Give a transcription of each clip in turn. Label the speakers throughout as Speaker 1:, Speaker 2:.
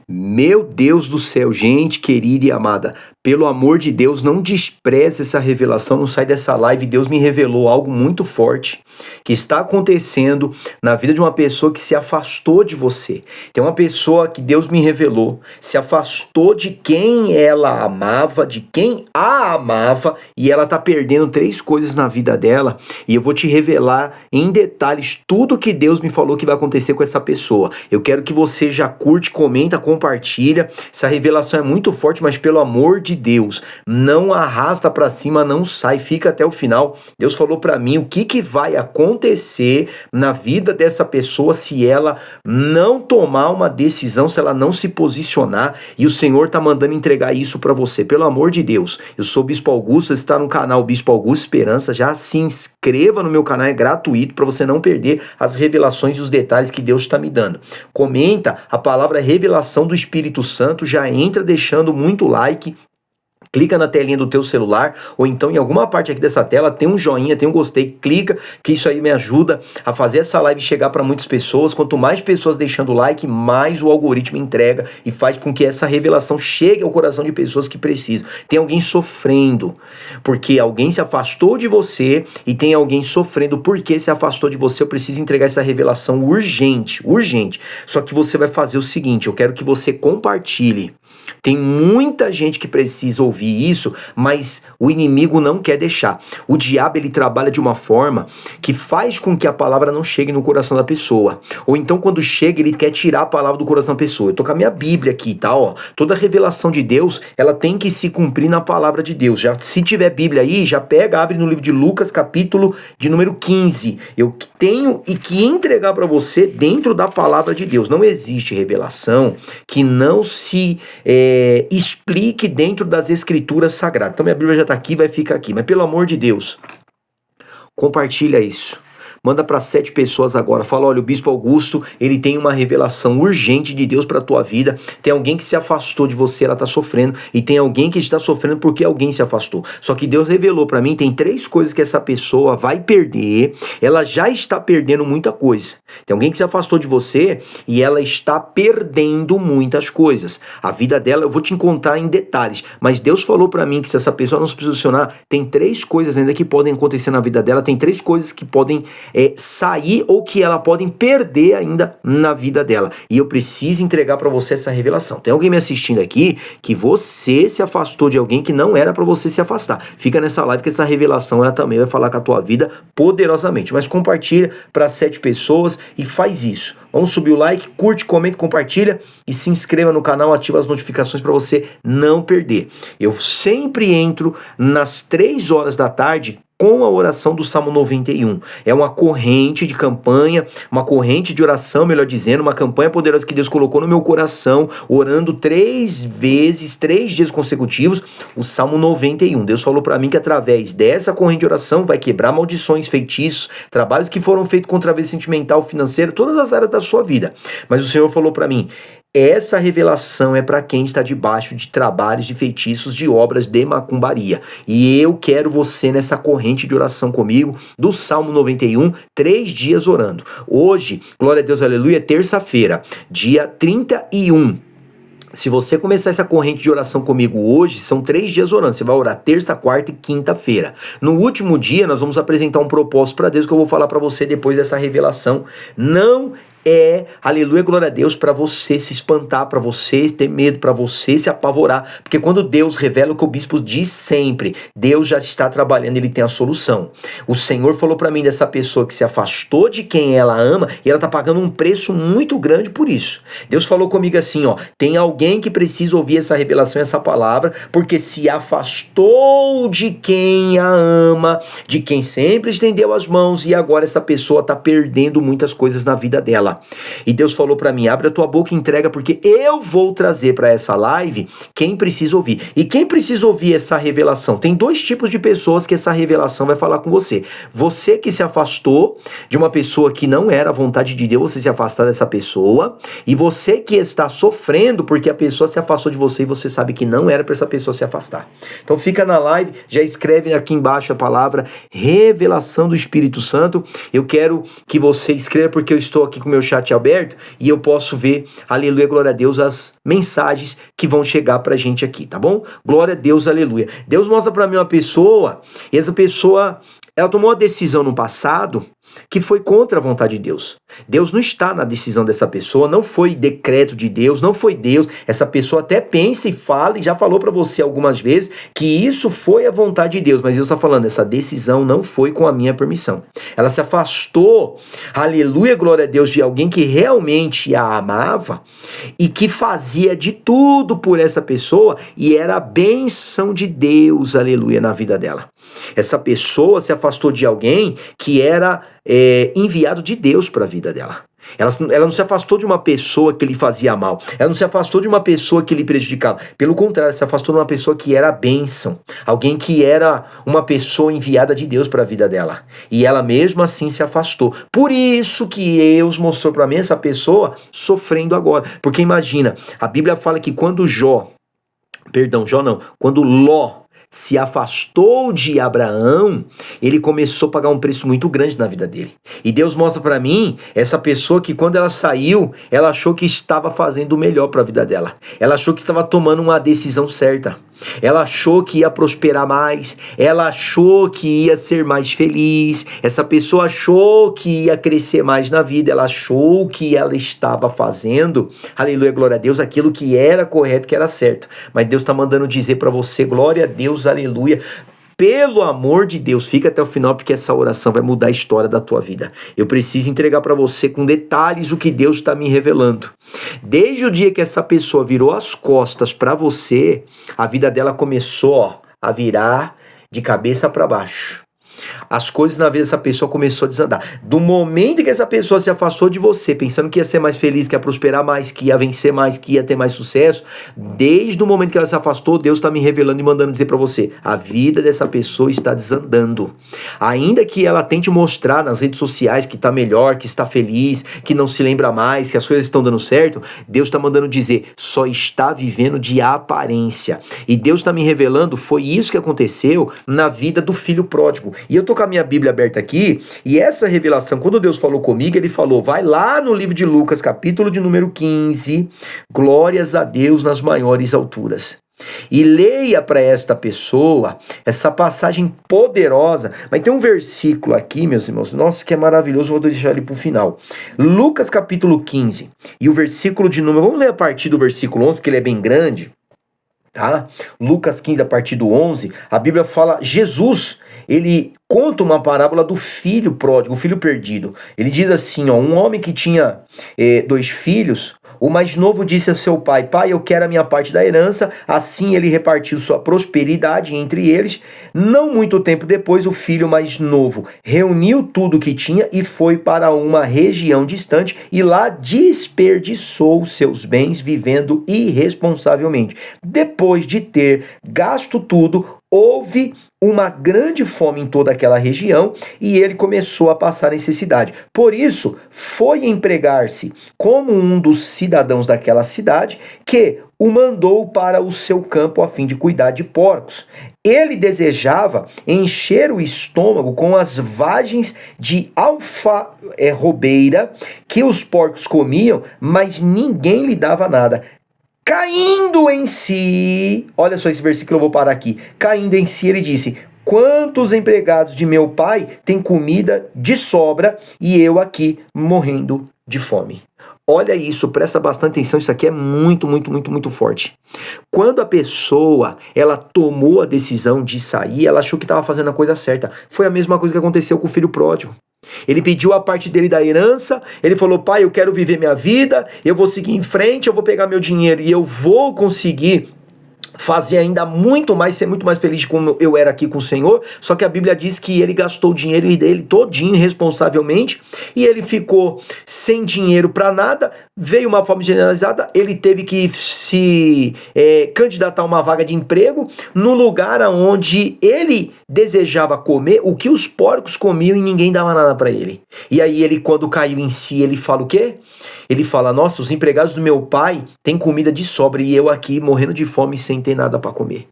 Speaker 1: Meu Deus do céu, gente querida e amada, pelo amor de Deus, não despreze essa revelação, não sai dessa live. Deus me revelou algo muito forte que está acontecendo na vida de uma pessoa que se afastou de você. Tem uma pessoa que Deus me revelou, se afastou de quem ela amava, de quem a amava, e ela está perdendo 3 coisas na vida dela, e eu vou te revelar em detalhes tudo que Deus me falou que vai acontecer com essa pessoa. Eu quero que você já curte, comenta, compartilha. Essa revelação é muito forte, mas pelo amor de Deus, não arrasta pra cima, não sai, fica até o final. Deus falou pra mim o que vai acontecer na vida dessa pessoa se ela não tomar uma decisão, se ela não se posicionar, e o Senhor tá mandando entregar isso pra você, pelo amor de Deus. Eu sou o Bispo Augusto, você está no canal Bispo Augusto Esperança, já se inscreva no meu canal, é gratuito pra você não perder as revelações e os detalhes que Deus está me dando. Comenta a palavra revelação do Espírito Santo, já entra deixando muito like, clica na telinha do teu celular, ou então em alguma parte aqui dessa tela tem um joinha, tem um gostei, clica, que isso aí me ajuda a fazer essa live chegar para muitas pessoas. Quanto mais pessoas deixando like, mais o algoritmo entrega e faz com que essa revelação chegue ao coração de pessoas que precisam. Tem alguém sofrendo porque alguém se afastou de você, e tem alguém sofrendo porque se afastou de você. Eu preciso entregar essa revelação urgente. Só que você vai fazer o seguinte, eu quero que você compartilhe. Tem muita gente que precisa ouvir isso, mas o inimigo não quer deixar. O diabo, ele trabalha de uma forma que faz com que a palavra não chegue no coração da pessoa. Ou então, quando chega, ele quer tirar a palavra do coração da pessoa. Eu tô com a minha Bíblia aqui, tá? Ó, toda revelação de Deus, ela tem que se cumprir na palavra de Deus. Já, se tiver Bíblia aí, já pega, abre no livro de Lucas, capítulo de número 15. Eu tenho e que entregar para você dentro da palavra de Deus. Não existe revelação que não se explique dentro das escrituras sagradas. Então minha Bíblia já está aqui, vai ficar aqui. Mas pelo amor de Deus, compartilha isso. Manda para 7 pessoas agora. Fala, olha, o Bispo Augusto, ele tem uma revelação urgente de Deus para tua vida. Tem alguém que se afastou de você, ela tá sofrendo. E tem alguém que está sofrendo porque alguém se afastou. Só que Deus revelou para mim, tem 3 coisas que essa pessoa vai perder. Ela já está perdendo muita coisa. Tem alguém que se afastou de você e ela está perdendo muitas coisas. A vida dela, eu vou te contar em detalhes. Mas Deus falou para mim que se essa pessoa não se posicionar, tem 3 coisas ainda que podem acontecer na vida dela. Tem 3 coisas que podem sair ou que ela podem perder ainda na vida dela. E eu preciso entregar para você essa revelação. Tem alguém me assistindo aqui que você se afastou de alguém que não era para você se afastar. Fica nessa live que essa revelação ela também vai falar com a tua vida poderosamente. Mas compartilha para 7 pessoas e faz isso. Vamos subir o like, curte, comenta, compartilha e se inscreva no canal, ativa as notificações para você não perder. Eu sempre entro nas 3 horas da tarde com a oração do Salmo 91. É uma corrente de campanha, uma corrente de oração, melhor dizendo, uma campanha poderosa que Deus colocou no meu coração, orando 3 vezes, 3 dias consecutivos, o Salmo 91. Deus falou para mim que através dessa corrente de oração vai quebrar maldições, feitiços, trabalhos que foram feitos contra a vida sentimental, financeira, todas as áreas da sua vida. Mas o Senhor falou para mim, essa revelação é para quem está debaixo de trabalhos, de feitiços, de obras de macumbaria. E eu quero você nessa corrente de oração comigo, do Salmo 91, 3 dias orando. Hoje, glória a Deus, aleluia, é terça-feira, dia 31. Se você começar essa corrente de oração comigo hoje, são 3 dias orando. Você vai orar terça, quarta e quinta-feira. No último dia, nós vamos apresentar um propósito para Deus que eu vou falar para você depois dessa revelação. Não aleluia, glória a Deus, para você se espantar, para você ter medo, para você se apavorar, porque quando Deus revela o que o bispo diz sempre, Deus já está trabalhando, ele tem a solução. O Senhor falou para mim dessa pessoa que se afastou de quem ela ama e ela tá pagando um preço muito grande por isso. Deus falou comigo assim, ó, tem alguém que precisa ouvir essa revelação, essa palavra, porque se afastou de quem a ama, de quem sempre estendeu as mãos, e agora essa pessoa tá perdendo muitas coisas na vida dela. E Deus falou para mim, abre a tua boca e entrega, porque eu vou trazer para essa live quem precisa ouvir. E quem precisa ouvir essa revelação? Tem 2 tipos de pessoas que essa revelação vai falar com você. Você que se afastou de uma pessoa que não era a vontade de Deus, você se afastar dessa pessoa. E você que está sofrendo porque a pessoa se afastou de você e você sabe que não era para essa pessoa se afastar. Então fica na live, já escreve aqui embaixo a palavra revelação do Espírito Santo. Eu quero que você escreva porque eu estou aqui com o meu chat aberto e eu posso ver, aleluia, glória a Deus, as mensagens que vão chegar pra gente aqui, tá bom? Glória a Deus, aleluia. Deus mostra pra mim uma pessoa, e essa pessoa, ela tomou uma decisão no passado que foi contra a vontade de Deus. Deus não está na decisão dessa pessoa, não foi decreto de Deus, não foi Deus. Essa pessoa até pensa e fala, e já falou para você algumas vezes, que isso foi a vontade de Deus, mas Deus está falando, essa decisão não foi com a minha permissão. Ela se afastou, aleluia, glória a Deus, de alguém que realmente a amava e que fazia de tudo por essa pessoa, e era a bênção de Deus, aleluia, na vida dela. Essa pessoa se afastou de alguém que era enviado de Deus para a vida dela. Ela não se afastou de uma pessoa que lhe fazia mal. Ela não se afastou de uma pessoa que lhe prejudicava. Pelo contrário, se afastou de uma pessoa que era a bênção. Alguém que era uma pessoa enviada de Deus para a vida dela. E ela mesmo assim se afastou. Por isso que Deus mostrou para mim essa pessoa sofrendo agora. Porque imagina, a Bíblia fala que quando quando Ló se afastou de Abraão, ele começou a pagar um preço muito grande na vida dele. E Deus mostra para mim essa pessoa que quando ela saiu, ela achou que estava fazendo o melhor para a vida dela. Ela achou que estava tomando uma decisão certa. Ela achou que ia prosperar mais, ela achou que ia ser mais feliz, essa pessoa achou que ia crescer mais na vida, ela achou que ela estava fazendo, aleluia, glória a Deus, aquilo que era correto, que era certo. Mas Deus está mandando dizer para você, glória a Deus, aleluia, pelo amor de Deus, fica até o final, porque essa oração vai mudar a história da tua vida. Eu preciso entregar para você com detalhes o que Deus está me revelando. Desde o dia que essa pessoa virou as costas para você, a vida dela começou a virar de cabeça para baixo. As coisas na vida dessa pessoa começou a desandar. Do momento que essa pessoa se afastou de você, pensando que ia ser mais feliz, que ia prosperar mais, que ia vencer mais, que ia ter mais sucesso, desde o momento que ela se afastou, Deus está me revelando e mandando dizer para você, a vida dessa pessoa está desandando. Ainda que ela tente mostrar nas redes sociais que está melhor, que está feliz, que não se lembra mais, que as coisas estão dando certo, Deus está mandando dizer, só está vivendo de aparência. E Deus está me revelando, foi isso que aconteceu na vida do filho pródigo. E eu tô com a minha Bíblia aberta aqui, e essa revelação, quando Deus falou comigo, ele falou, vai lá no livro de Lucas, capítulo de número 15, glórias a Deus nas maiores alturas. E leia para esta pessoa essa passagem poderosa. Mas tem um versículo aqui, meus irmãos, nossa, que é maravilhoso, vou deixar ele para o final. Lucas capítulo 15, e o versículo de número, vamos ler a partir do versículo 11, porque ele é bem grande, tá? Lucas 15, a partir do 11, a Bíblia fala, Jesus, ele conta uma parábola do filho pródigo, o filho perdido. Ele diz assim, ó, um homem que tinha 2 filhos, o mais novo disse a seu pai, pai, eu quero a minha parte da herança. Assim ele repartiu sua prosperidade entre eles. Não muito tempo depois, o filho mais novo reuniu tudo o que tinha e foi para uma região distante e lá desperdiçou seus bens vivendo irresponsavelmente. Depois de ter gasto tudo, houve uma grande fome em toda aquela região e ele começou a passar necessidade. Por isso, foi empregar-se como um dos cidadãos daquela cidade que o mandou para o seu campo a fim de cuidar de porcos. Ele desejava encher o estômago com as vagens de alfarrobeira que os porcos comiam, mas ninguém lhe dava nada. Caindo em si, olha só esse versículo, eu vou parar aqui. Caindo em si, ele disse, quantos empregados de meu pai têm comida de sobra e eu aqui morrendo de fome. Olha isso, presta bastante atenção, isso aqui é muito, muito, muito, muito forte. Quando a pessoa, ela tomou a decisão de sair, ela achou que estava fazendo a coisa certa. Foi a mesma coisa que aconteceu com o filho pródigo. Ele pediu a parte dele da herança, ele falou, pai, eu quero viver minha vida, eu vou seguir em frente, eu vou pegar meu dinheiro e eu vou conseguir fazer ainda muito mais, ser muito mais feliz como eu era aqui com o Senhor. Só que a Bíblia diz que ele gastou o dinheiro dele todinho irresponsavelmente e ele ficou sem dinheiro para nada, veio uma fome generalizada, ele teve que se candidatar a uma vaga de emprego no lugar onde ele desejava comer o que os porcos comiam e ninguém dava nada para ele. E aí ele, quando caiu em si, ele fala o quê? Ele fala, nossa, os empregados do meu pai têm comida de sobra e eu aqui morrendo de fome sem ter nada para comer.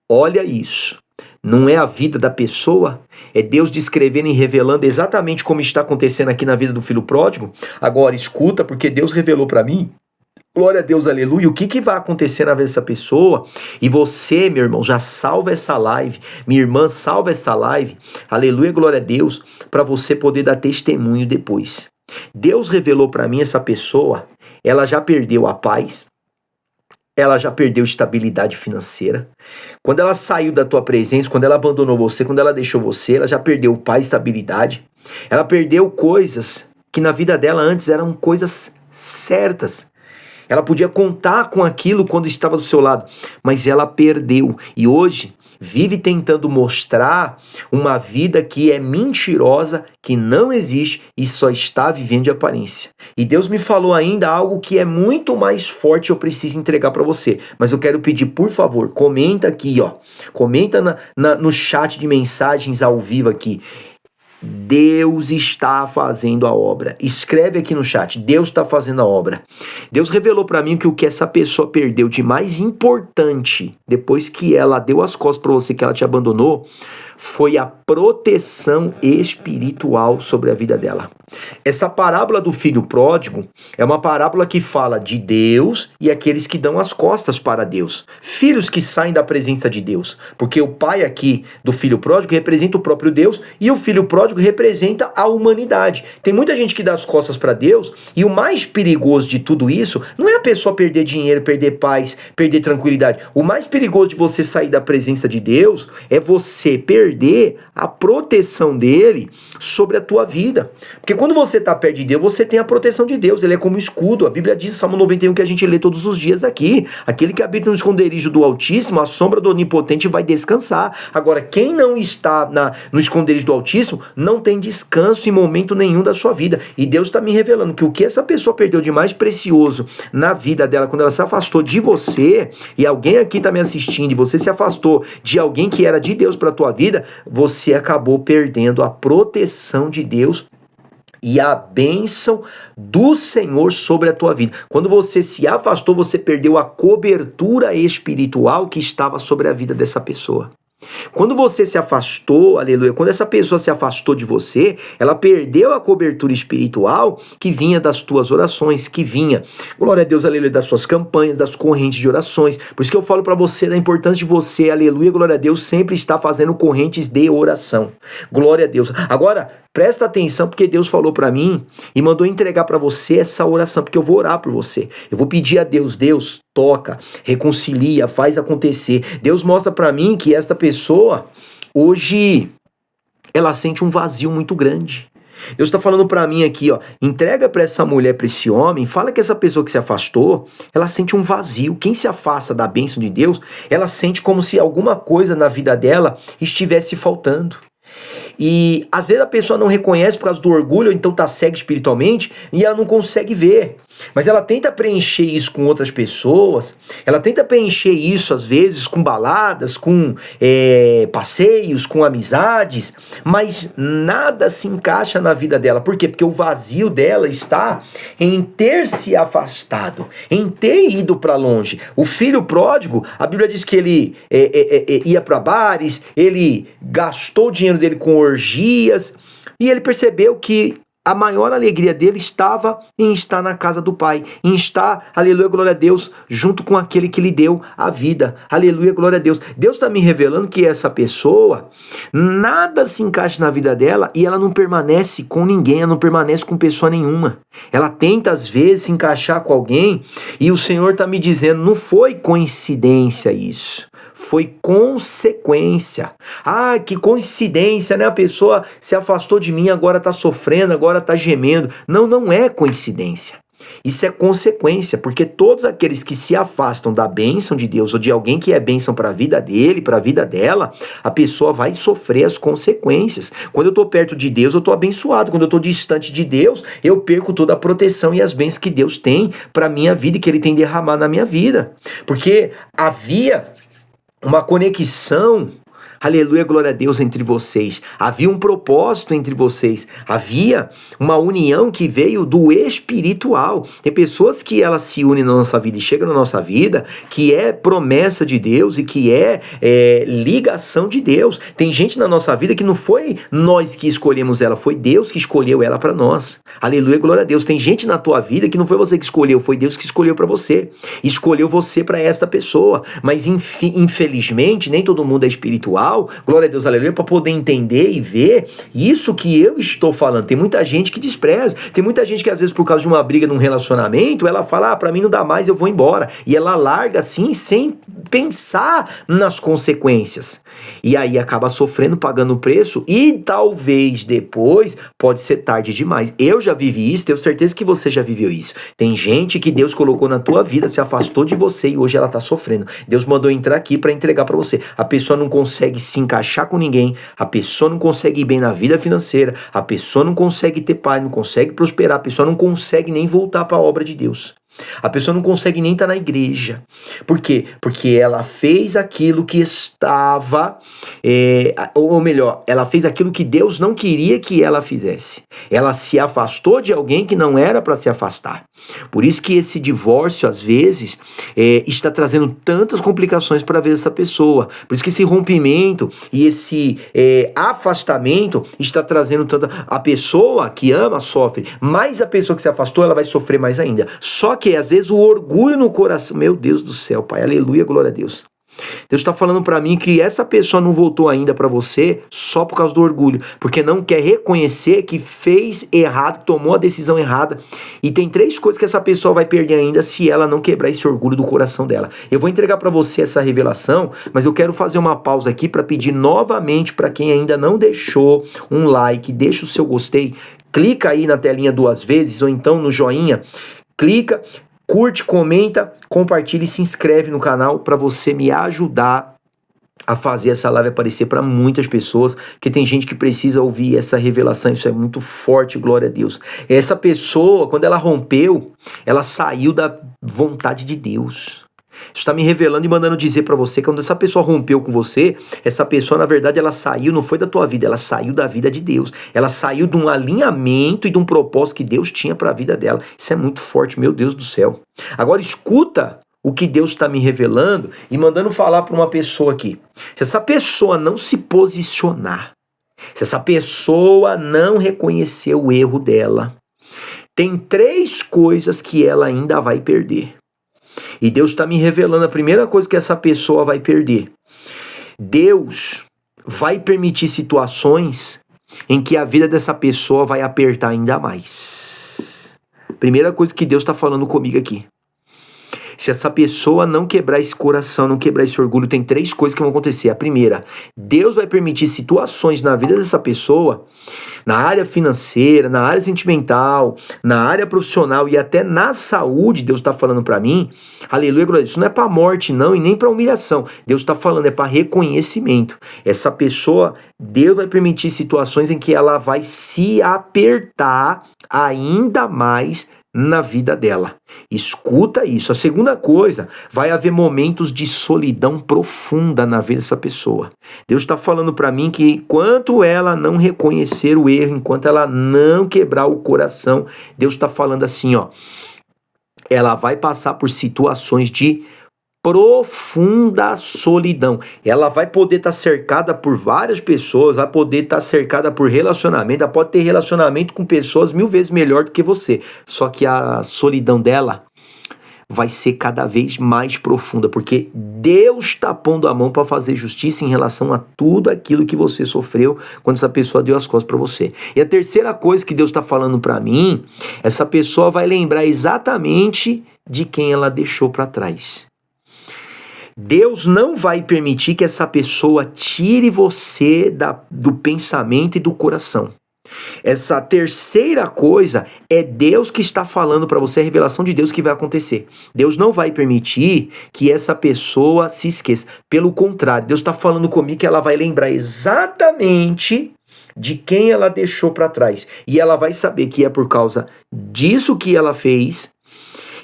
Speaker 1: Olha isso. Não é a vida da pessoa? É Deus descrevendo e revelando exatamente como está acontecendo aqui na vida do filho pródigo? Agora, escuta, porque Deus revelou para mim. Glória a Deus, aleluia. O que vai acontecer na vida dessa pessoa? E você, meu irmão, já salva essa live. Minha irmã, salva essa live. Aleluia, glória a Deus, para você poder dar testemunho depois. Deus revelou para mim essa pessoa, ela já perdeu a paz, ela já perdeu estabilidade financeira. Quando ela saiu da tua presença, quando ela abandonou você, quando ela deixou você, ela já perdeu paz e estabilidade. Ela perdeu coisas que na vida dela antes eram coisas certas. Ela podia contar com aquilo quando estava do seu lado, mas ela perdeu. E hoje vive tentando mostrar uma vida que é mentirosa, que não existe e só está vivendo de aparência. E Deus me falou ainda algo que é muito mais forte, eu preciso entregar para você. Mas eu quero pedir, por favor, comenta aqui, ó. Comenta no chat de mensagens ao vivo aqui. Deus está fazendo a obra. Escreve aqui no chat, Deus está fazendo a obra. Deus revelou para mim que o que essa pessoa perdeu de mais importante, depois que ela deu as costas para você, que ela te abandonou, foi a proteção espiritual sobre a vida dela. Essa parábola do filho pródigo é uma parábola que fala de Deus e aqueles que dão as costas para Deus. Filhos que saem da presença de Deus. Porque o pai aqui do filho pródigo representa o próprio Deus e o filho pródigo representa a humanidade. Tem muita gente que dá as costas para Deus e o mais perigoso de tudo isso não é a pessoa perder dinheiro, perder paz, perder tranquilidade. O mais perigoso de você sair da presença de Deus é você perder a proteção dele sobre a tua vida. Porque quando você está perto de Deus, você tem a proteção de Deus. Ele é como um escudo. A Bíblia diz, Salmo 91, que a gente lê todos os dias aqui. Aquele que habita no esconderijo do Altíssimo, a sombra do Onipotente vai descansar. Agora, quem não está no esconderijo do Altíssimo, não tem descanso em momento nenhum da sua vida. E Deus está me revelando que o que essa pessoa perdeu de mais precioso na vida dela, quando ela se afastou de você, e alguém aqui está me assistindo, e você se afastou de alguém que era de Deus para a tua vida, você acabou perdendo a proteção de Deus e a bênção do Senhor sobre a tua vida. Quando você se afastou, você perdeu a cobertura espiritual que estava sobre a vida dessa pessoa. Quando você se afastou, aleluia, quando essa pessoa se afastou de você, ela perdeu a cobertura espiritual que vinha das tuas orações, que vinha, glória a Deus, aleluia, das suas campanhas, das correntes de orações. Por isso que eu falo para você da importância de você, aleluia, glória a Deus, sempre estar fazendo correntes de oração. Glória a Deus. Agora, presta atenção, porque Deus falou para mim e mandou entregar para você essa oração, porque eu vou orar por você. Eu vou pedir a Deus, Deus, toca, reconcilia, faz acontecer. Deus mostra para mim que esta pessoa, hoje, ela sente um vazio muito grande. Deus está falando para mim aqui, ó, entrega para essa mulher, para esse homem, fala que essa pessoa que se afastou, ela sente um vazio. Quem se afasta da bênção de Deus, ela sente como se alguma coisa na vida dela estivesse faltando. E às vezes a pessoa não reconhece por causa do orgulho, ou então tá cega espiritualmente, e ela não consegue ver. Mas ela tenta preencher isso com outras pessoas, ela tenta preencher isso às vezes com baladas, com passeios, com amizades, mas nada se encaixa na vida dela. Por quê? Porque o vazio dela está em ter se afastado, em ter ido para longe. O filho pródigo, a Bíblia diz que ele ia para bares, ele gastou o dinheiro dele com orgias, e ele percebeu que a maior alegria dele estava em estar na casa do Pai, em estar, aleluia, glória a Deus, junto com aquele que lhe deu a vida, aleluia, glória a Deus. Deus está me revelando que essa pessoa, nada se encaixa na vida dela e ela não permanece com ninguém, ela não permanece com pessoa nenhuma. Ela tenta às vezes se encaixar com alguém e o Senhor está me dizendo, não foi coincidência isso. Foi consequência. Ah, que coincidência, né? A pessoa se afastou de mim, agora está sofrendo, agora está gemendo. Não, não é coincidência. Isso é consequência, porque todos aqueles que se afastam da bênção de Deus ou de alguém que é bênção para a vida dele, para a vida dela, a pessoa vai sofrer as consequências. Quando eu estou perto de Deus, eu estou abençoado. Quando eu estou distante de Deus, eu perco toda a proteção e as bênçãos que Deus tem para a minha vida e que Ele tem derramado na minha vida. Porque havia uma conexão, Aleluia, glória a Deus entre vocês. Havia um propósito entre vocês. Havia uma união que veio do espiritual. Tem pessoas que elas se unem na nossa vida e chegam na nossa vida, que é promessa de Deus e que é ligação de Deus. Tem gente na nossa vida que não foi nós que escolhemos ela, foi Deus que escolheu ela para nós. Aleluia, glória a Deus. Tem gente na tua vida que não foi você que escolheu, foi Deus que escolheu para você. Escolheu você para esta pessoa. Mas infelizmente, nem todo mundo é espiritual. Glória a Deus, aleluia, para poder entender e ver isso que eu estou falando. Tem muita gente que despreza, tem muita gente que às vezes por causa de uma briga num relacionamento, ela fala, pra mim não dá mais, eu vou embora. E ela larga assim, sem pensar nas consequências. E aí acaba sofrendo, pagando o preço e talvez depois pode ser tarde demais. Eu já vivi isso, tenho certeza que você já viveu isso. Tem gente que Deus colocou na tua vida, se afastou de você e hoje ela tá sofrendo. Deus mandou entrar aqui para entregar para você. A pessoa não consegue se encaixar com ninguém, a pessoa não consegue ir bem na vida financeira, a pessoa não consegue ter paz, não consegue prosperar, a pessoa não consegue nem voltar para a obra de Deus. A pessoa não consegue nem estar na igreja. Por quê? Porque ela fez aquilo que estava, ou melhor, ela fez aquilo que Deus não queria que ela fizesse. Ela se afastou de alguém que não era para se afastar. Por isso que esse divórcio, às vezes, está trazendo tantas complicações para a vida dessa pessoa. Por isso que esse rompimento e esse afastamento está trazendo tanta... A pessoa que ama sofre, mas a pessoa que se afastou, ela vai sofrer mais ainda. Só que às vezes o orgulho no coração, meu Deus do céu, Pai, aleluia, glória a Deus. Deus está falando para mim que essa pessoa não voltou ainda para você só por causa do orgulho, porque não quer reconhecer que fez errado, tomou a decisão errada. E tem 3 coisas que essa pessoa vai perder ainda se ela não quebrar esse orgulho do coração dela. Eu vou entregar para você essa revelação, mas eu quero fazer uma pausa aqui para pedir novamente para quem ainda não deixou um like, deixa o seu gostei, clica aí na telinha 2 vezes ou então no joinha. Clica, curte, comenta, compartilha e se inscreve no canal para você me ajudar a fazer essa live aparecer para muitas pessoas, que tem gente que precisa ouvir essa revelação. Isso é muito forte, glória a Deus. Essa pessoa, quando ela rompeu, ela saiu da vontade de Deus. Isso está me revelando e mandando dizer para você que quando essa pessoa rompeu com você, essa pessoa na verdade ela saiu, não foi da tua vida, ela saiu da vida de Deus. Ela saiu de um alinhamento e de um propósito que Deus tinha para a vida dela. Isso é muito forte, meu Deus do céu. Agora escuta o que Deus está me revelando e mandando falar para uma pessoa aqui. Se essa pessoa não se posicionar, se essa pessoa não reconhecer o erro dela, tem 3 coisas que ela ainda vai perder. E Deus está me revelando a primeira coisa que essa pessoa vai perder. Deus vai permitir situações em que a vida dessa pessoa vai apertar ainda mais. Primeira coisa que Deus está falando comigo aqui. Se essa pessoa não quebrar esse coração, não quebrar esse orgulho, tem 3 coisas que vão acontecer. A primeira, Deus vai permitir situações na vida dessa pessoa, na área financeira, na área sentimental, na área profissional e até na saúde. Deus está falando para mim, aleluia, glória a Deus, isso não é para morte não e nem para humilhação. Deus está falando, é para reconhecimento. Essa pessoa, Deus vai permitir situações em que ela vai se apertar ainda mais na vida dela. Escuta isso. A segunda coisa, vai haver momentos de solidão profunda na vida dessa pessoa. Deus está falando para mim que enquanto ela não reconhecer o erro, enquanto ela não quebrar o coração, Deus está falando assim, ó, ela vai passar por situações de profunda solidão. Ela vai poder estar cercada por várias pessoas, vai poder estar cercada por relacionamento, ela pode ter relacionamento com pessoas 1000 vezes melhor do que você. Só que a solidão dela vai ser cada vez mais profunda, porque Deus está pondo a mão para fazer justiça em relação a tudo aquilo que você sofreu quando essa pessoa deu as costas para você. E a terceira coisa que Deus está falando para mim, essa pessoa vai lembrar exatamente de quem ela deixou para trás. Deus não vai permitir que essa pessoa tire você do pensamento e do coração. Essa terceira coisa é Deus que está falando para você, a revelação de Deus que vai acontecer. Deus não vai permitir que essa pessoa se esqueça. Pelo contrário, Deus está falando comigo que ela vai lembrar exatamente de quem ela deixou para trás. E ela vai saber que é por causa disso que ela fez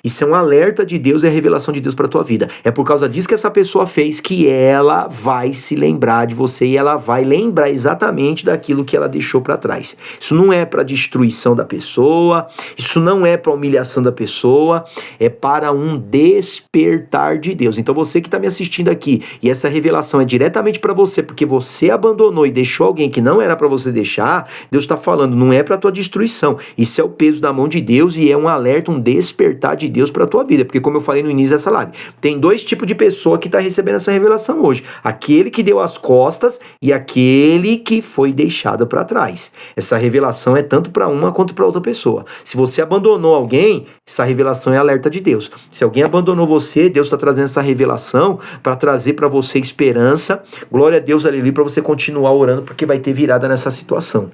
Speaker 1: Isso é um alerta de Deus e a revelação de Deus para tua vida. É por causa disso que essa pessoa fez que ela vai se lembrar de você e ela vai lembrar exatamente daquilo que ela deixou para trás. Isso não é para destruição da pessoa, isso não é para humilhação da pessoa, é para um despertar de Deus. Então você que está me assistindo aqui e essa revelação é diretamente para você, porque você abandonou e deixou alguém que não era para você deixar, Deus está falando, não é para tua destruição. Isso é o peso da mão de Deus e é um alerta, um despertar de Deus para tua vida, porque como eu falei no início dessa live, tem dois tipos de pessoa que está recebendo essa revelação hoje: aquele que deu as costas e aquele que foi deixado para trás. Essa revelação é tanto para uma quanto para outra pessoa. Se você abandonou alguém, essa revelação é alerta de Deus. Se alguém abandonou você, Deus está trazendo essa revelação para trazer para você esperança. Glória a Deus, aleluia, para você continuar orando, porque vai ter virada nessa situação.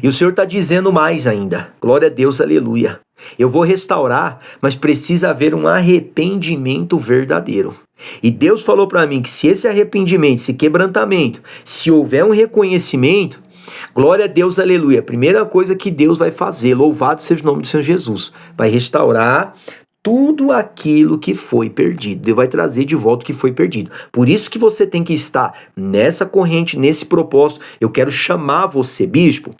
Speaker 1: E o Senhor está dizendo mais ainda. Glória a Deus, aleluia. Eu vou restaurar, mas precisa haver um arrependimento verdadeiro. E Deus falou para mim que se esse arrependimento, esse quebrantamento, se houver um reconhecimento, glória a Deus, aleluia, a primeira coisa que Deus vai fazer, louvado seja o nome do Senhor Jesus, vai restaurar tudo aquilo que foi perdido. Deus vai trazer de volta o que foi perdido. Por isso que você tem que estar nessa corrente, nesse propósito. Eu quero chamar você, bispo.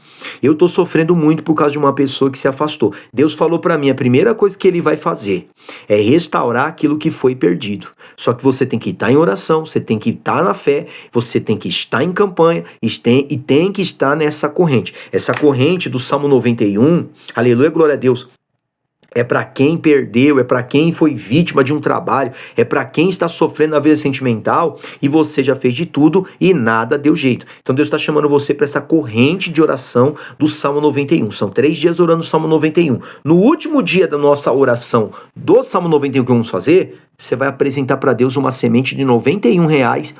Speaker 1: Eu estou sofrendo muito por causa de uma pessoa que se afastou. Deus falou para mim, a primeira coisa que ele vai fazer é restaurar aquilo que foi perdido. Só que você tem que estar em oração, você tem que estar na fé, você tem que estar em campanha e tem que estar nessa corrente. Essa corrente do Salmo 91, aleluia, glória a Deus, é para quem perdeu, é para quem foi vítima de um trabalho, é para quem está sofrendo na vida sentimental e você já fez de tudo e nada deu jeito. Então Deus está chamando você para essa corrente de oração do Salmo 91. São 3 dias orando o Salmo 91. No último dia da nossa oração do Salmo 91 que vamos fazer, você vai apresentar para Deus uma semente de R$91,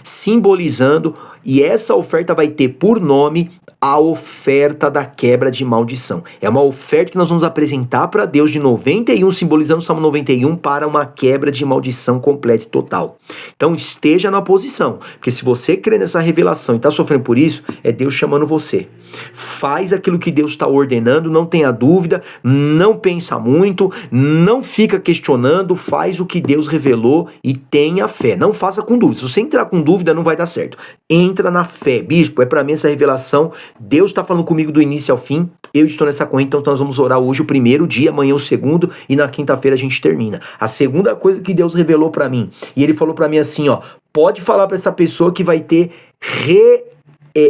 Speaker 1: simbolizando, e essa oferta vai ter por nome a oferta da quebra de maldição. É uma oferta que nós vamos apresentar para Deus de 91, simbolizando o Salmo 91 para uma quebra de maldição completa e total. Então esteja na posição, porque se você crê nessa revelação e está sofrendo por isso, é Deus chamando você. Faz aquilo que Deus está ordenando, não tenha dúvida, não pensa muito, não fica questionando, faz o que Deus revelou e tenha fé. Não faça com dúvida. Se você entrar com dúvida, não vai dar certo. Entra na fé. Bispo, é para mim essa revelação. Deus está falando comigo do início ao fim. Eu estou nessa corrente, então nós vamos orar hoje o primeiro dia, amanhã o segundo e na quinta-feira a gente termina. A segunda coisa que Deus revelou para mim, e ele falou para mim assim, ó, pode falar para essa pessoa que vai ter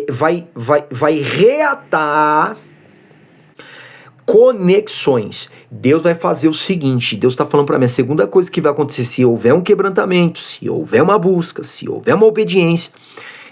Speaker 1: vai reatar conexões. Deus vai fazer o seguinte, Deus está falando para mim, a segunda coisa que vai acontecer, se houver um quebrantamento, se houver uma busca, se houver uma obediência,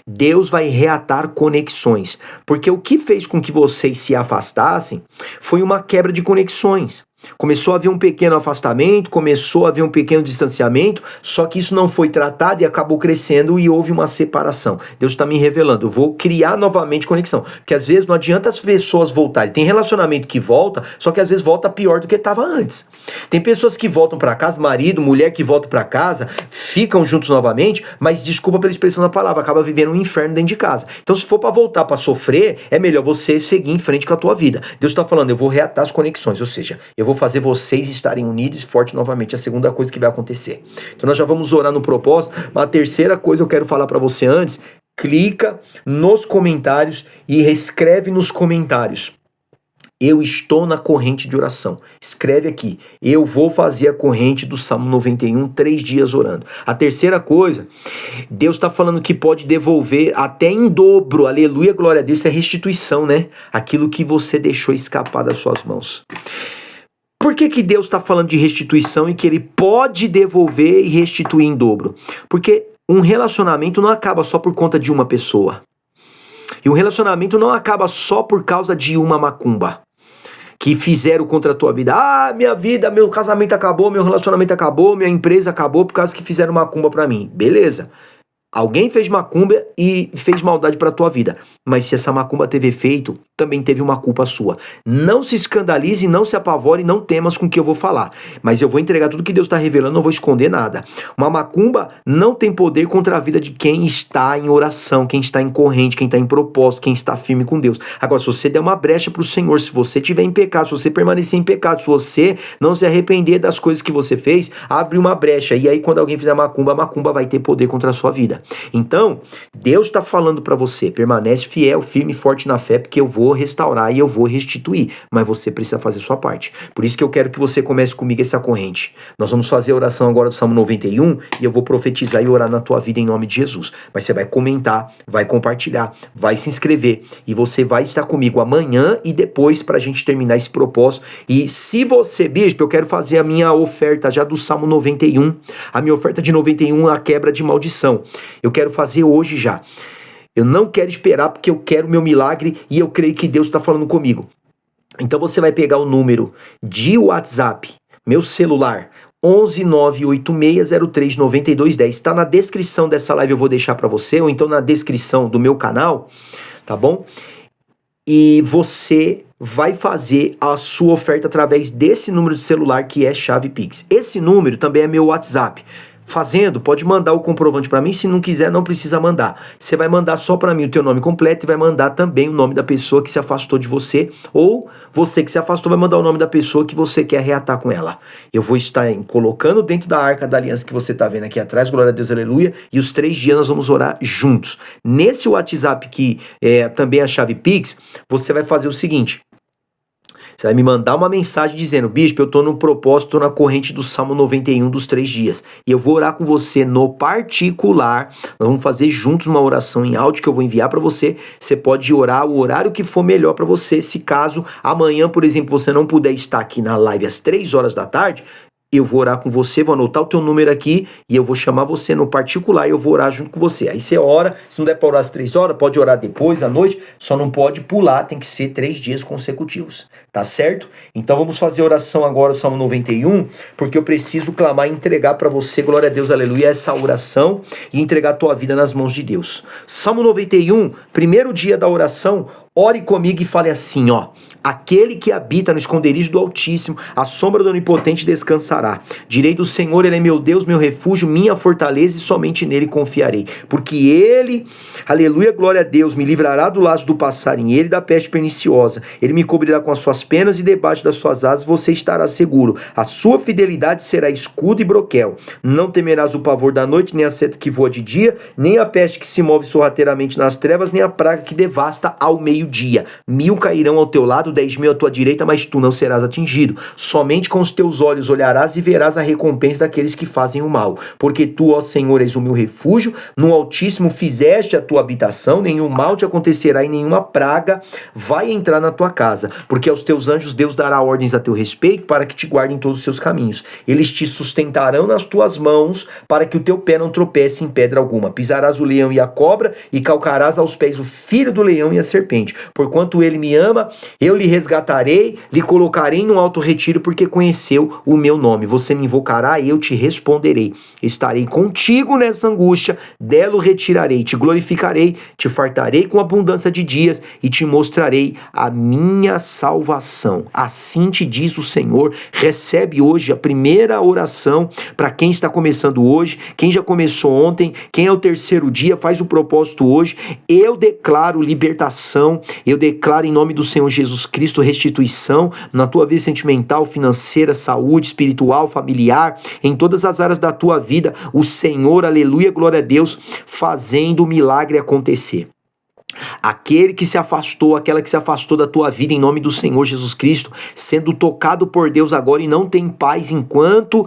Speaker 1: Deus vai reatar conexões, porque o que fez com que vocês se afastassem foi uma quebra de conexões. Começou a haver um pequeno afastamento, começou a haver um pequeno distanciamento, só que isso não foi tratado e acabou crescendo e houve uma separação. Deus está me revelando, eu vou criar novamente conexão, porque às vezes não adianta as pessoas voltarem, tem relacionamento que volta, só que às vezes volta pior do que estava antes. Tem pessoas que voltam para casa, marido, mulher que voltam para casa, ficam juntos novamente, mas desculpa pela expressão da palavra, acaba vivendo um inferno dentro de casa. Então se for para voltar para sofrer, é melhor você seguir em frente com a tua vida. Deus está falando, eu vou reatar as conexões, ou seja, eu vou fazer vocês estarem unidos e fortes novamente. É a segunda coisa que vai acontecer. Então nós já vamos orar no propósito, mas a terceira coisa eu quero falar para você antes, clica nos comentários e escreve nos comentários: eu estou na corrente de oração. Escreve aqui, eu vou fazer a corrente do Salmo 91, 3 dias orando. A terceira coisa, Deus está falando que pode devolver até em dobro, aleluia, glória a Deus, isso é restituição, né? Aquilo que você deixou escapar das suas mãos. Por que Deus está falando de restituição e que ele pode devolver e restituir em dobro? Porque um relacionamento não acaba só por conta de uma pessoa. E um relacionamento não acaba só por causa de uma macumba que fizeram contra a tua vida. Ah, minha vida, meu casamento acabou, meu relacionamento acabou, minha empresa acabou por causa que fizeram macumba pra mim. Beleza. Alguém fez macumba e fez maldade pra tua vida. Mas se essa macumba teve efeito, também teve uma culpa sua. Não se escandalize, não se apavore, não temas com o que eu vou falar. Mas eu vou entregar tudo que Deus está revelando, não vou esconder nada. Uma macumba não tem poder contra a vida de quem está em oração, quem está em corrente, quem está em propósito, quem está firme com Deus. Agora, se você der uma brecha para o Senhor, se você estiver em pecado, se você permanecer em pecado, se você não se arrepender das coisas que você fez, abre uma brecha. E aí, quando alguém fizer macumba, a macumba vai ter poder contra a sua vida. Então, Deus está falando para você, permanece fiel, firme e forte na fé, porque eu vou restaurar e eu vou restituir. Mas você precisa fazer a sua parte. Por isso que eu quero que você comece comigo essa corrente. Nós vamos fazer a oração agora do Salmo 91 e eu vou profetizar e orar na tua vida em nome de Jesus. Mas você vai comentar, vai compartilhar, vai se inscrever e você vai estar comigo amanhã e depois para a gente terminar esse propósito. E se você, bispo, eu quero fazer a minha oferta já do Salmo 91, a minha oferta de 91, a quebra de maldição. Eu quero fazer hoje já. Eu não quero esperar porque eu quero o meu milagre e eu creio que Deus está falando comigo. Então você vai pegar o número de WhatsApp, meu celular, 11986039210. Está na descrição dessa live, eu vou deixar para você, ou então na descrição do meu canal, tá bom? E você vai fazer a sua oferta através desse número de celular que é Chave Pix. Esse número também é meu WhatsApp. Fazendo, pode mandar o comprovante para mim, se não quiser não precisa mandar. Você vai mandar só para mim o teu nome completo e vai mandar também o nome da pessoa que se afastou de você, ou você que se afastou vai mandar o nome da pessoa que você quer reatar com ela. Eu vou estar colocando dentro da arca da aliança que você está vendo aqui atrás, glória a Deus, aleluia, e os 3 dias nós vamos orar juntos. Nesse WhatsApp que também é a Chave Pix, você vai fazer o seguinte. Você vai me mandar uma mensagem dizendo, bispo, eu tô no propósito, tô na corrente do Salmo 91 dos 3 dias. E eu vou orar com você no particular. Nós vamos fazer juntos uma oração em áudio que eu vou enviar para você. Você pode orar o horário que for melhor para você. Se caso amanhã, por exemplo, você não puder estar aqui na live às 3 horas da tarde, eu vou orar com você, vou anotar o teu número aqui e eu vou chamar você no particular e eu vou orar junto com você. Aí você ora, se não der para orar às 3 horas, pode orar depois, à noite, só não pode pular, tem que ser 3 dias consecutivos, tá certo? Então vamos fazer a oração agora, o Salmo 91, porque eu preciso clamar e entregar para você, glória a Deus, aleluia, essa oração e entregar a tua vida nas mãos de Deus. Salmo 91, primeiro dia da oração, ore comigo e fale assim, ó. Aquele que habita no esconderijo do Altíssimo, a sombra do Onipotente descansará. Direi do Senhor, ele é meu Deus, meu refúgio, minha fortaleza, e somente nele confiarei. Porque ele, aleluia, glória a Deus, me livrará do laço do passarinheiro e da peste perniciosa. Ele me cobrirá com as suas penas e debaixo das suas asas você estará seguro. A sua fidelidade será escudo e broquel. Não temerás o pavor da noite, nem a seta que voa de dia, nem a peste que se move sorrateiramente nas trevas, nem a praga que devasta ao meio-dia. 1000 cairão ao teu lado, 10.000 à tua direita, mas tu não serás atingido. Somente com os teus olhos olharás e verás a recompensa daqueles que fazem o mal. Porque tu, ó Senhor, és o meu refúgio, no Altíssimo fizeste a tua habitação, nenhum mal te acontecerá e nenhuma praga vai entrar na tua casa. Porque aos teus anjos Deus dará ordens a teu respeito para que te guardem todos os seus caminhos. Eles te sustentarão nas tuas mãos para que o teu pé não tropece em pedra alguma. Pisarás o leão e a cobra e calcarás aos pés o filho do leão e a serpente. Porquanto ele me ama, eu lhe resgatarei, lhe colocarei num alto retiro, porque conheceu o meu nome. Você me invocará e eu te responderei. Estarei contigo nessa angústia, dela o retirarei, te glorificarei, te fartarei com abundância de dias e te mostrarei a minha salvação. Assim te diz o Senhor. Recebe hoje a primeira oração para quem está começando hoje, quem já começou ontem, quem é o terceiro dia, faz o propósito hoje. Eu declaro libertação, eu declaro em nome do Senhor Jesus Cristo restituição na tua vida sentimental, financeira, saúde, espiritual, familiar, em todas as áreas da tua vida, o Senhor, aleluia, glória a Deus, fazendo o milagre acontecer. Aquele que se afastou, aquela que se afastou da tua vida em nome do Senhor Jesus Cristo, sendo tocado por Deus agora e não tem paz enquanto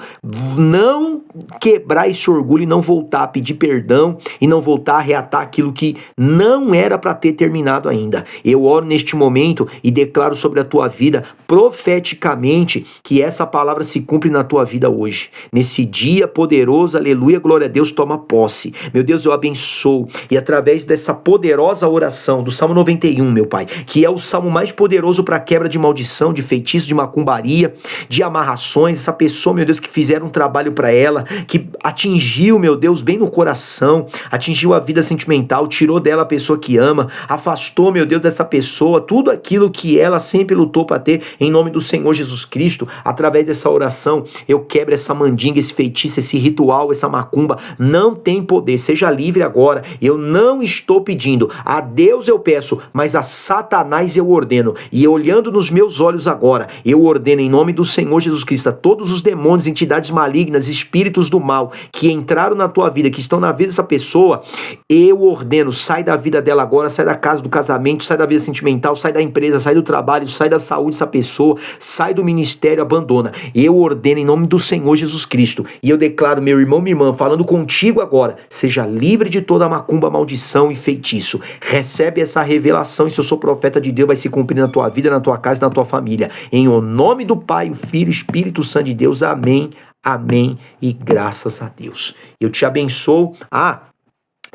Speaker 1: não quebrar esse orgulho e não voltar a pedir perdão e não voltar a reatar aquilo que não era para ter terminado ainda. Eu oro neste momento e declaro sobre a tua vida profeticamente que essa palavra se cumpre na tua vida hoje. Nesse dia poderoso, aleluia, glória a Deus, toma posse. Meu Deus, eu abençoo e através dessa poderosa oração oração do Salmo 91, meu Pai, que é o salmo mais poderoso para quebra de maldição, de feitiço, de macumbaria, de amarrações. Essa pessoa, meu Deus, que fizeram um trabalho para ela, que atingiu, meu Deus, bem no coração, atingiu a vida sentimental, tirou dela a pessoa que ama, afastou, meu Deus, dessa pessoa, tudo aquilo que ela sempre lutou para ter, em nome do Senhor Jesus Cristo. Através dessa oração, eu quebro essa mandinga, esse feitiço, esse ritual, essa macumba, não tem poder. Seja livre agora. Eu não estou pedindo, a Deus eu peço, mas a Satanás eu ordeno. E olhando nos meus olhos agora, eu ordeno em nome do Senhor Jesus Cristo a todos os demônios, entidades malignas, espíritos do mal que entraram na tua vida, que estão na vida dessa pessoa, eu ordeno, sai da vida dela agora, sai da casa, do casamento, sai da vida sentimental, sai da empresa, sai do trabalho, sai da saúde dessa pessoa, sai do ministério, abandona. Eu ordeno em nome do Senhor Jesus Cristo, e eu declaro, meu irmão, minha irmã, falando contigo agora, seja livre de toda macumba, maldição e feitiço. Recebe essa revelação, e se eu sou profeta de Deus, vai se cumprir na tua vida, na tua casa, na tua família. Em o nome do Pai, o Filho e o Espírito Santo de Deus. Amém, amém e graças a Deus. Eu te abençoo.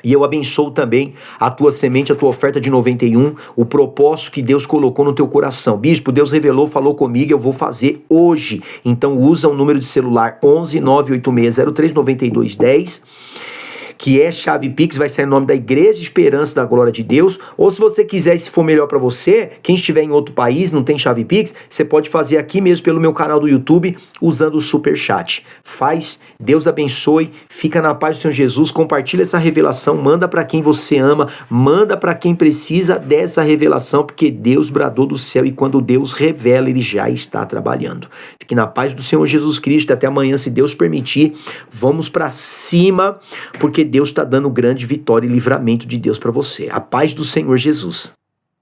Speaker 1: E eu abençoo também a tua semente, a tua oferta de 91, o propósito que Deus colocou no teu coração. Bispo, Deus revelou, falou comigo, eu vou fazer hoje. Então usa o número de celular 11 98603 9210, que é chave Pix, vai ser em nome da Igreja Esperança da Glória de Deus. Ou se você quiser, se for melhor para você, quem estiver em outro país, não tem chave Pix, você pode fazer aqui mesmo pelo meu canal do YouTube, usando o Superchat. Faz, Deus abençoe, fica na paz do Senhor Jesus, compartilha essa revelação, manda para quem você ama, manda para quem precisa dessa revelação, porque Deus bradou do céu, e quando Deus revela, Ele já está trabalhando. Fique na paz do Senhor Jesus Cristo, até amanhã, se Deus permitir. Vamos para cima, porque Deus está dando grande vitória e livramento de Deus para você. A paz do Senhor Jesus.